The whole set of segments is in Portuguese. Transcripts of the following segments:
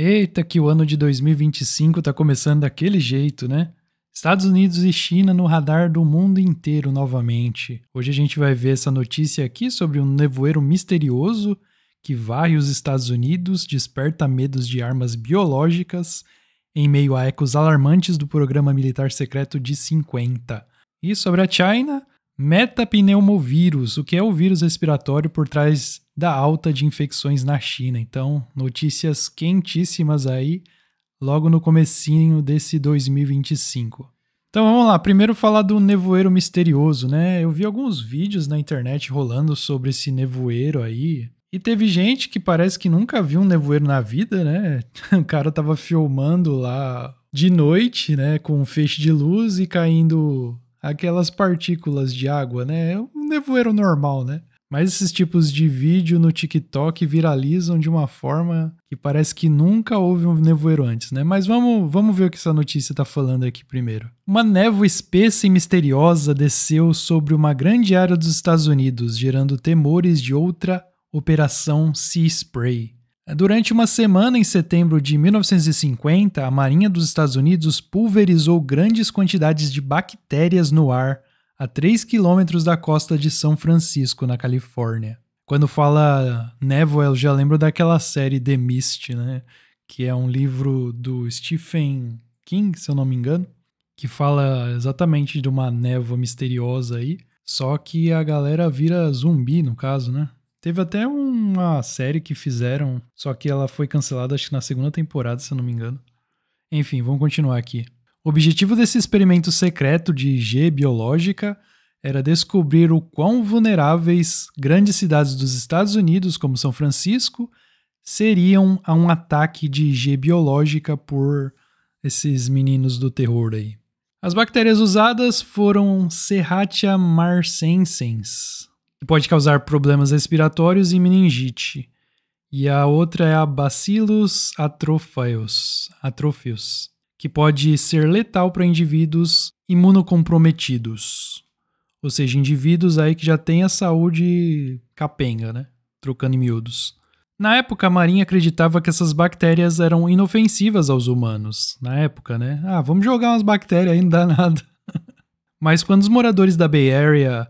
Eita, que o ano de 2025 tá começando daquele jeito, né? Estados Unidos e China no radar do mundo inteiro novamente. Hoje a gente vai ver essa notícia aqui sobre um nevoeiro misterioso que varre os Estados Unidos, desperta medos de armas biológicas em meio a ecos alarmantes do programa militar secreto de 50. E sobre a China, metapneumovírus, o que é o vírus respiratório por trás da alta de infecções na China. Então, notícias quentíssimas aí, logo no comecinho desse 2025. Então vamos lá, primeiro falar do nevoeiro misterioso, né? Eu vi alguns vídeos na internet rolando sobre esse nevoeiro aí, e teve gente que parece que nunca viu um nevoeiro na vida, né? O cara tava filmando lá de noite, né, com um feixe de luz e caindo aquelas partículas de água, né? Um nevoeiro normal, né? Mas esses tipos de vídeo no TikTok viralizam de uma forma que parece que nunca houve um nevoeiro antes, né? Mas vamos ver o que essa notícia tá falando aqui primeiro. Uma névoa espessa e misteriosa desceu sobre uma grande área dos Estados Unidos, gerando temores de outra Operação Sea Spray. Durante uma semana em setembro de 1950, a Marinha dos Estados Unidos pulverizou grandes quantidades de bactérias no ar a 3 quilômetros da costa de São Francisco, na Califórnia. Quando fala névoa, eu já lembro daquela série The Mist, né? Que é um livro do Stephen King, se eu não me engano, que fala exatamente de uma névoa misteriosa aí, só que a galera vira zumbi, no caso, né? Teve até uma série que fizeram, só que ela foi cancelada, acho que na segunda temporada, se eu não me engano. Enfim, vamos continuar aqui. O objetivo desse experimento secreto de IG biológica era descobrir o quão vulneráveis grandes cidades dos Estados Unidos, como São Francisco, seriam a um ataque de IG biológica por esses meninos do terror aí. As bactérias usadas foram Serratia marcescens, que pode causar problemas respiratórios e meningite. E a outra é a Bacillus atrophius, que pode ser letal para indivíduos imunocomprometidos. Ou seja, indivíduos aí que já têm a saúde capenga, né? Trocando em miúdos. Na época, a Marinha acreditava que essas bactérias eram inofensivas aos humanos. Na época, né? Vamos jogar umas bactérias aí, não dá nada. Mas quando os moradores da Bay Area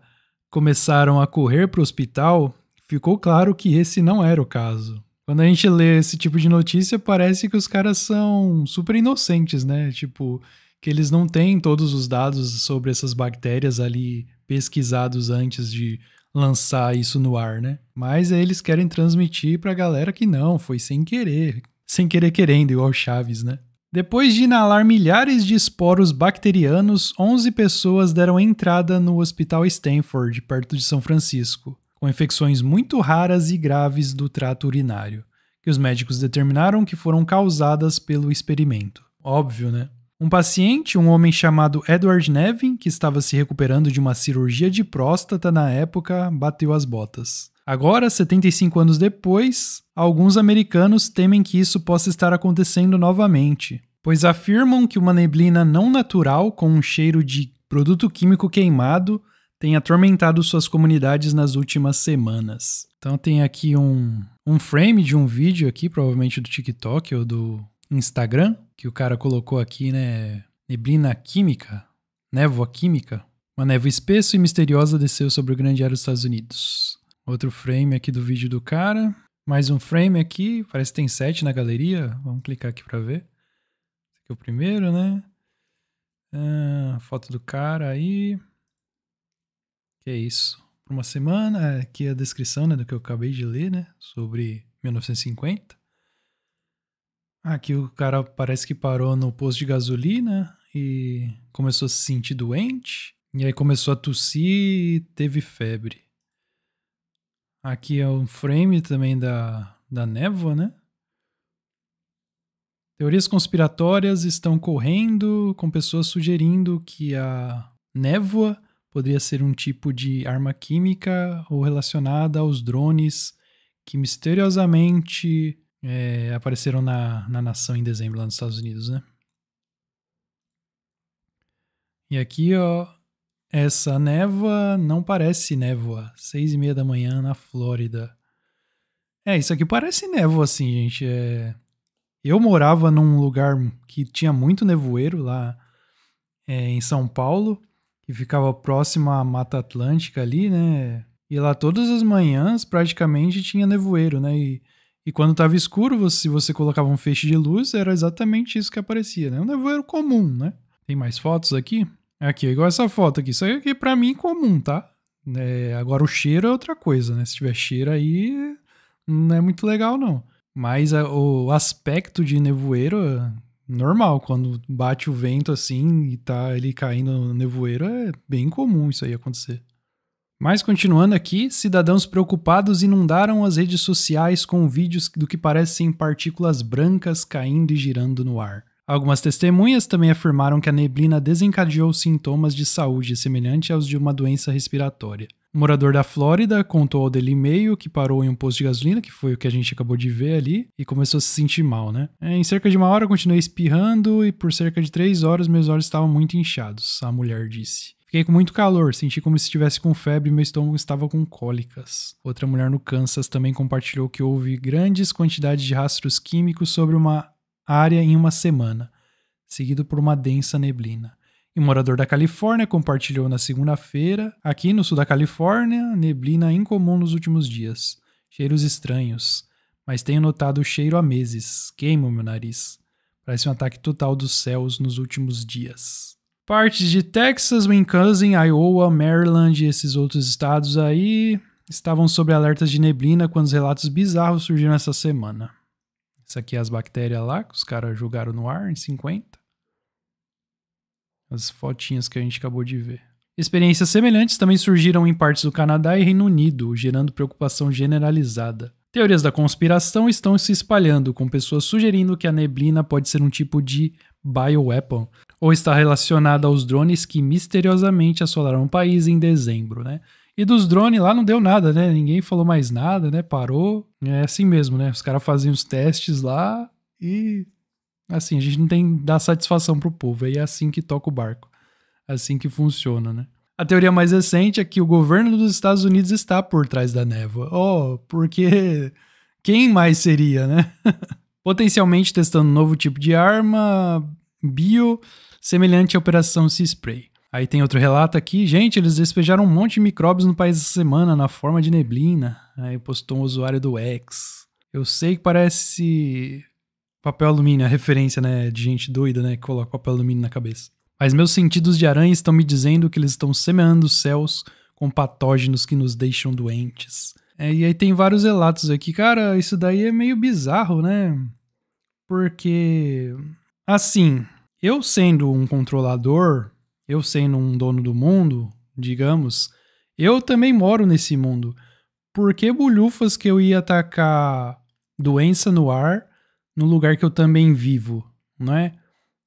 começaram a correr para o hospital, ficou claro que esse não era o caso. Quando a gente lê esse tipo de notícia, parece que os caras são super inocentes, né? Tipo, que eles não têm todos os dados sobre essas bactérias ali pesquisados antes de lançar isso no ar, né? Mas eles querem transmitir pra galera que não, foi sem querer. Sem querer querendo, igual o Chaves, né? Depois de inalar milhares de esporos bacterianos, 11 pessoas deram entrada no Hospital Stanford, perto de São Francisco, com infecções muito raras e graves do trato urinário, que os médicos determinaram que foram causadas pelo experimento. Óbvio, né? Um paciente, um homem chamado Edward Nevin, que estava se recuperando de uma cirurgia de próstata na época, bateu as botas. Agora, 75 anos depois, alguns americanos temem que isso possa estar acontecendo novamente, pois afirmam que uma neblina não natural com um cheiro de produto químico queimado tem atormentado suas comunidades nas últimas semanas. Então tem aqui um frame de um vídeo aqui, provavelmente do TikTok ou do Instagram, que o cara colocou aqui, né? Neblina química, névoa química. Uma névoa espessa e misteriosa desceu sobre o grande área dos Estados Unidos. Outro frame aqui do vídeo do cara. Mais um frame aqui, parece que tem 7 na galeria. Vamos clicar aqui para ver. Esse aqui é o primeiro, né? Foto do cara aí. Que é isso? Por uma semana, aqui a descrição, né, do que eu acabei de ler, né, sobre 1950. Aqui o cara parece que parou no posto de gasolina e começou a se sentir doente. E aí começou a tossir e teve febre. Aqui é um frame também da névoa, né? Teorias conspiratórias estão correndo com pessoas sugerindo que a névoa poderia ser um tipo de arma química ou relacionada aos drones que misteriosamente apareceram na nação em dezembro lá nos Estados Unidos, né? E aqui, ó, essa névoa não parece névoa. 6:30 da manhã na Flórida. Isso aqui parece névoa, assim, gente. Eu morava num lugar que tinha muito nevoeiro lá em São Paulo, que ficava próximo à Mata Atlântica ali, né? E lá todas as manhãs praticamente tinha nevoeiro, né? E quando tava escuro, se você colocava um feixe de luz, era exatamente isso que aparecia, né? Um nevoeiro comum, né? Tem mais fotos aqui? Aqui, igual essa foto aqui. Isso aqui pra mim é comum, tá? Agora o cheiro é outra coisa, né? Se tiver cheiro aí, não é muito legal, não. Mas o aspecto de nevoeiro é normal. Quando bate o vento assim e tá ele caindo no nevoeiro, é bem comum isso aí acontecer. Mas continuando aqui, cidadãos preocupados inundaram as redes sociais com vídeos do que parecem partículas brancas caindo e girando no ar. Algumas testemunhas também afirmaram que a neblina desencadeou sintomas de saúde semelhantes aos de uma doença respiratória. Um morador da Flórida contou ao Daily Mail que parou em um posto de gasolina, que foi o que a gente acabou de ver ali, e começou a se sentir mal, né? Em cerca de 1 hora continuei espirrando e por cerca de 3 horas meus olhos estavam muito inchados, a mulher disse. Fiquei com muito calor, senti como se estivesse com febre e meu estômago estava com cólicas. Outra mulher no Kansas também compartilhou que houve grandes quantidades de rastros químicos sobre uma área em uma semana, seguido por uma densa neblina. E um morador da Califórnia compartilhou na segunda-feira, aqui no sul da Califórnia, neblina incomum nos últimos dias. Cheiros estranhos, mas tenho notado o cheiro há meses. Queima o meu nariz. Parece um ataque total dos céus nos últimos dias. Partes de Texas, Wisconsin, Iowa, Maryland e esses outros estados aí estavam sob alertas de neblina quando os relatos bizarros surgiram essa semana. Isso aqui é as bactérias lá que os caras jogaram no ar em 50. As fotinhas que a gente acabou de ver. Experiências semelhantes também surgiram em partes do Canadá e Reino Unido, gerando preocupação generalizada. Teorias da conspiração estão se espalhando, com pessoas sugerindo que a neblina pode ser um tipo de bioweapon, ou está relacionada aos drones que misteriosamente assolaram o país em dezembro, né? E dos drones lá não deu nada, né? Ninguém falou mais nada, né? Parou. É assim mesmo, né? Os caras faziam os testes lá e... assim, a gente não tem que dar satisfação pro povo. Aí é assim que toca o barco. É assim que funciona, né? A teoria mais recente é que o governo dos Estados Unidos está por trás da névoa. Oh, porque quem mais seria, né? Potencialmente testando um novo tipo de arma bio semelhante à Operação Sea Spray. Aí tem outro relato aqui. Gente, eles despejaram um monte de micróbios no país essa semana na forma de neblina. Aí postou um usuário do X. Eu sei que parece papel alumínio, a referência, né, de gente doida, né, que coloca papel alumínio na cabeça. Mas meus sentidos de aranha estão me dizendo que eles estão semeando os céus com patógenos que nos deixam doentes. E aí tem vários relatos aqui. Cara, isso daí é meio bizarro, né? Porque, assim, eu sendo um controlador, eu sendo um dono do mundo, digamos, eu também moro nesse mundo. Por que bulhufas que eu ia atacar doença no ar no lugar que eu também vivo, não é?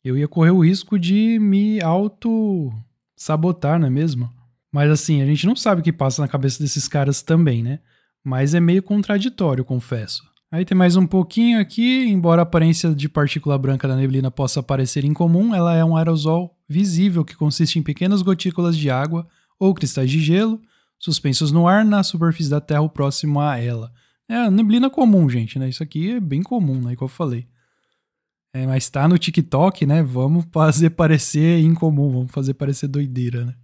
Eu ia correr o risco de me auto-sabotar, não é mesmo? Mas assim, a gente não sabe o que passa na cabeça desses caras também, né? Mas é meio contraditório, confesso. Aí tem mais um pouquinho aqui, embora a aparência de partícula branca da neblina possa parecer incomum, ela é um aerosol visível que consiste em pequenas gotículas de água ou cristais de gelo suspensos no ar na superfície da Terra ou próximo a ela. É neblina comum, gente, né? Isso aqui é bem comum, né? Como eu falei. Mas tá no TikTok, né? Vamos fazer parecer incomum, vamos fazer parecer doideira, né?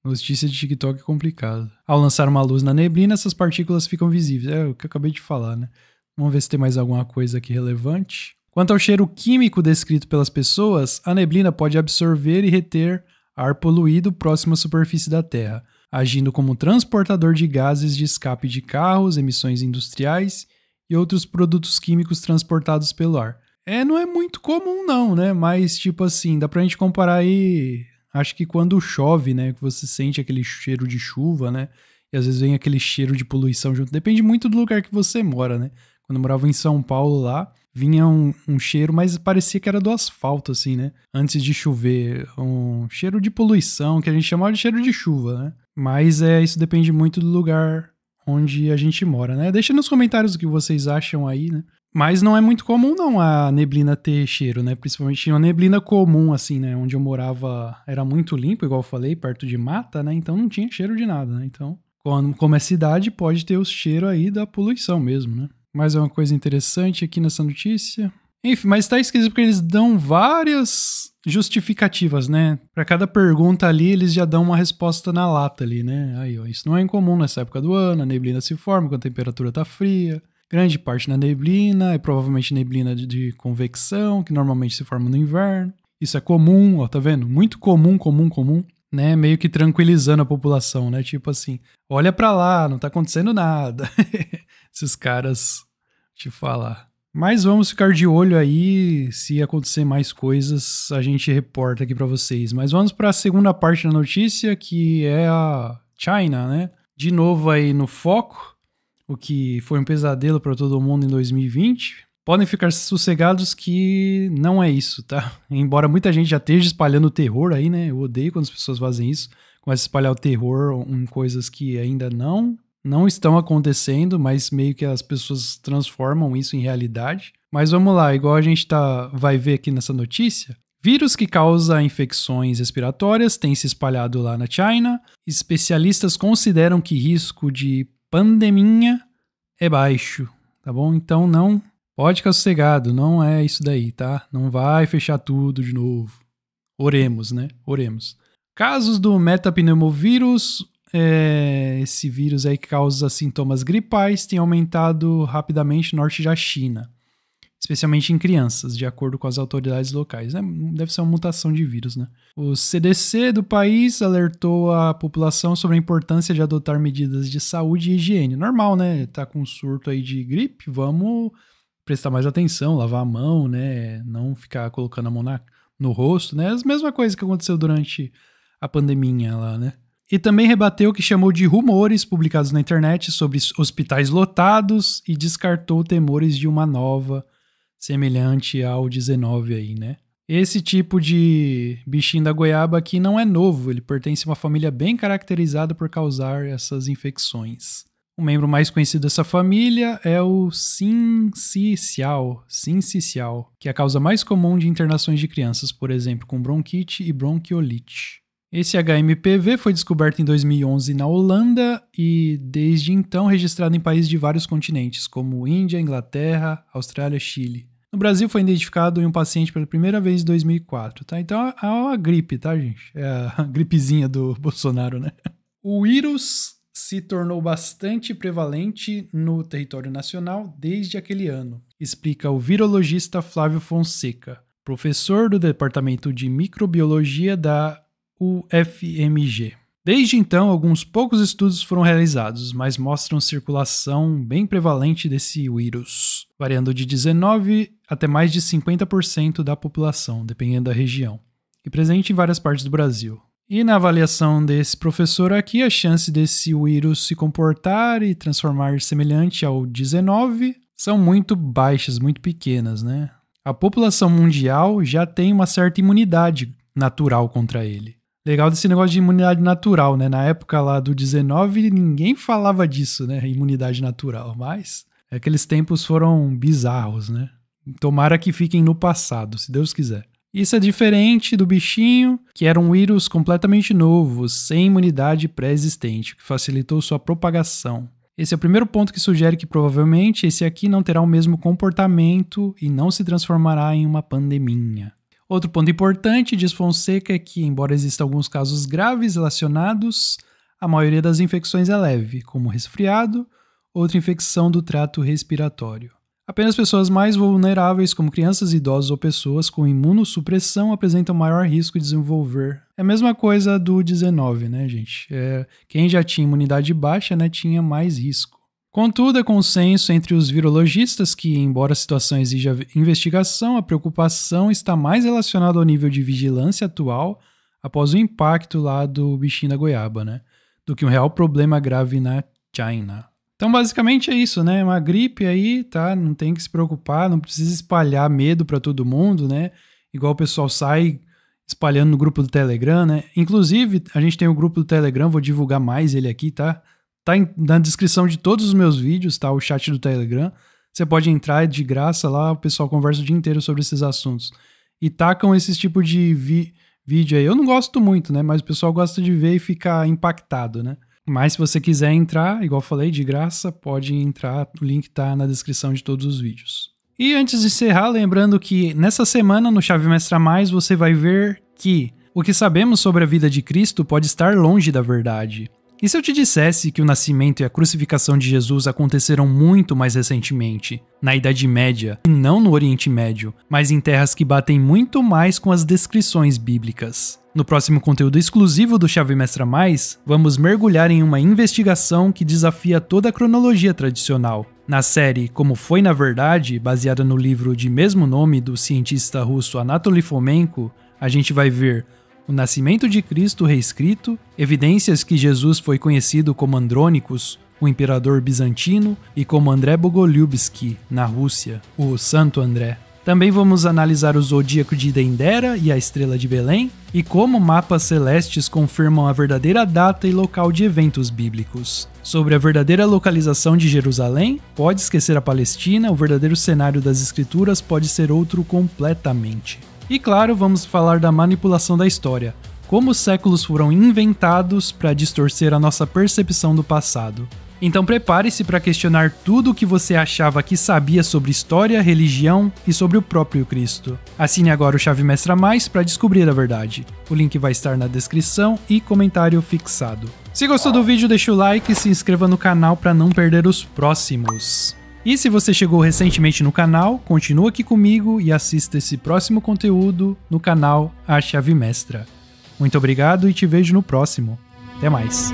Notícia de TikTok é complicado. Ao lançar uma luz na neblina, essas partículas ficam visíveis. É o que eu acabei de falar, né? Vamos ver se tem mais alguma coisa aqui relevante. Quanto ao cheiro químico descrito pelas pessoas, a neblina pode absorver e reter ar poluído próximo à superfície da Terra, agindo como transportador de gases de escape de carros, emissões industriais e outros produtos químicos transportados pelo ar. Não é muito comum não, né? Mas, tipo assim, dá pra gente comparar aí... Acho que quando chove, né? Que você sente aquele cheiro de chuva, né? E às vezes vem aquele cheiro de poluição junto. Depende muito do lugar que você mora, né? Quando eu morava em São Paulo lá, vinha um cheiro, mas parecia que era do asfalto, assim, né? Antes de chover. Um cheiro de poluição, que a gente chamava de cheiro de chuva, né? Mas isso depende muito do lugar onde a gente mora, né? Deixa nos comentários o que vocês acham aí, né? Mas não é muito comum não a neblina ter cheiro, né? Principalmente uma neblina comum, assim, né? Onde eu morava era muito limpo, igual eu falei, perto de mata, né? Então não tinha cheiro de nada, né? Então, como é cidade, pode ter o cheiro aí da poluição mesmo, né? Mais uma coisa interessante aqui nessa notícia. Enfim, mas tá esquisito porque eles dão várias justificativas, né? Para cada pergunta ali, eles já dão uma resposta na lata ali, né? Aí, ó, isso não é incomum nessa época do ano, a neblina se forma quando a temperatura tá fria. Grande parte da neblina é provavelmente neblina de convecção, que normalmente se forma no inverno. Isso é comum, ó, tá vendo? Muito comum, né? Meio que tranquilizando a população, né? Tipo assim, olha pra lá, não tá acontecendo nada. Esses caras te falar. Mas vamos ficar de olho aí, se acontecer mais coisas, a gente reporta aqui pra vocês. Mas vamos para a segunda parte da notícia, que é a China, né? De novo aí no foco, o que foi um pesadelo para todo mundo em 2020. Podem ficar sossegados que não é isso, tá? Embora muita gente já esteja espalhando o terror aí, né? Eu odeio quando as pessoas fazem isso, começam a espalhar o terror em coisas que ainda não estão acontecendo, mas meio que as pessoas transformam isso em realidade. Mas vamos lá, igual a gente vai ver aqui nessa notícia, vírus que causa infecções respiratórias tem se espalhado lá na China. Especialistas consideram que risco de pandemia é baixo, tá bom? Então não pode ficar sossegado, não é isso daí, tá? Não vai fechar tudo de novo. Oremos, né? Oremos. Casos do metapneumovírus, esse vírus aí que causa sintomas gripais, tem aumentado rapidamente no norte da China, especialmente em crianças, de acordo com as autoridades locais. Deve ser uma mutação de vírus, né? O CDC do país alertou a população sobre a importância de adotar medidas de saúde e higiene. Normal, né? Tá com um surto aí de gripe, vamos prestar mais atenção, lavar a mão, né? Não ficar colocando a mão no rosto, né? As mesma coisa que aconteceu durante a pandemia lá, né? E também rebateu o que chamou de rumores publicados na internet sobre hospitais lotados e descartou temores de uma nova semelhante ao 19 aí, né? Esse tipo de bichinho da goiaba aqui não é novo, ele pertence a uma família bem caracterizada por causar essas infecções. O membro mais conhecido dessa família é o sincicial, que é a causa mais comum de internações de crianças, por exemplo, com bronquite e bronquiolite. Esse HMPV foi descoberto em 2011 na Holanda e desde então registrado em países de vários continentes, como Índia, Inglaterra, Austrália, Chile. No Brasil foi identificado em um paciente pela primeira vez em 2004, tá? Então é uma gripe, tá, gente? É a gripezinha do Bolsonaro, né? O vírus se tornou bastante prevalente no território nacional desde aquele ano, explica o virologista Flávio Fonseca, professor do Departamento de Microbiologia da UFMG. Desde então, alguns poucos estudos foram realizados, mas mostram circulação bem prevalente desse vírus, variando de 19% até mais de 50% da população, dependendo da região, e presente em várias partes do Brasil. E na avaliação desse professor aqui, a chance desse vírus se comportar e transformar semelhante ao 19 são muito baixas, muito pequenas, né? A população mundial já tem uma certa imunidade natural contra ele. Legal desse negócio de imunidade natural, né? Na época lá do 19, ninguém falava disso, né? Imunidade natural, mas aqueles tempos foram bizarros, né? Tomara que fiquem no passado, se Deus quiser. Isso é diferente do bichinho, que era um vírus completamente novo, sem imunidade pré-existente, que facilitou sua propagação. Esse é o primeiro ponto que sugere que provavelmente esse aqui não terá o mesmo comportamento e não se transformará em uma pandemia. Outro ponto importante, diz Fonseca, é que, embora existam alguns casos graves relacionados, a maioria das infecções é leve, como resfriado, outra infecção do trato respiratório. Apenas pessoas mais vulneráveis, como crianças, idosos ou pessoas com imunossupressão, apresentam maior risco de desenvolver. É a mesma coisa do 19, né, gente? Quem já tinha imunidade baixa, né, tinha mais risco. Contudo, é consenso entre os virologistas que, embora a situação exija investigação, a preocupação está mais relacionada ao nível de vigilância atual após o impacto lá do bichinho da goiaba, né, do que um real problema grave na China. Então, basicamente é isso, né? Uma gripe aí, tá? Não tem que se preocupar, não precisa espalhar medo pra todo mundo, né? Igual o pessoal sai espalhando no grupo do Telegram, né? Inclusive, a gente tem o grupo do Telegram, vou divulgar mais ele aqui, tá? Tá na descrição de todos os meus vídeos, tá? O chat do Telegram. Você pode entrar de graça lá, o pessoal conversa o dia inteiro sobre esses assuntos. E tacam esses tipos de vídeo aí. Eu não gosto muito, né? Mas o pessoal gosta de ver e ficar impactado, né? Mas se você quiser entrar, igual eu falei, de graça, pode entrar, o link tá na descrição de todos os vídeos. E antes de encerrar, lembrando que nessa semana no Chave Mestra Mais você vai ver que o que sabemos sobre a vida de Cristo pode estar longe da verdade. E se eu te dissesse que o nascimento e a crucificação de Jesus aconteceram muito mais recentemente, na Idade Média, e não no Oriente Médio, mas em terras que batem muito mais com as descrições bíblicas? No próximo conteúdo exclusivo do Chave Mestra Mais, vamos mergulhar em uma investigação que desafia toda a cronologia tradicional. Na série Como Foi na Verdade, baseada no livro de mesmo nome do cientista russo Anatoly Fomenko, a gente vai ver o nascimento de Cristo reescrito, evidências que Jesus foi conhecido como Andrônicos, o imperador bizantino, e como André Bogolyubsky, na Rússia, o Santo André. Também vamos analisar o zodíaco de Dendera e a estrela de Belém, e como mapas celestes confirmam a verdadeira data e local de eventos bíblicos. Sobre a verdadeira localização de Jerusalém, pode esquecer a Palestina, o verdadeiro cenário das escrituras pode ser outro completamente. E claro, vamos falar da manipulação da história, como os séculos foram inventados para distorcer a nossa percepção do passado. Então prepare-se para questionar tudo o que você achava que sabia sobre história, religião e sobre o próprio Cristo. Assine agora o Chave Mestra Mais para descobrir a verdade. O link vai estar na descrição e comentário fixado. Se gostou do vídeo, deixa o like e se inscreva no canal para não perder os próximos. E se você chegou recentemente no canal, continua aqui comigo e assista esse próximo conteúdo no canal A Chave Mestra. Muito obrigado e te vejo no próximo. Até mais!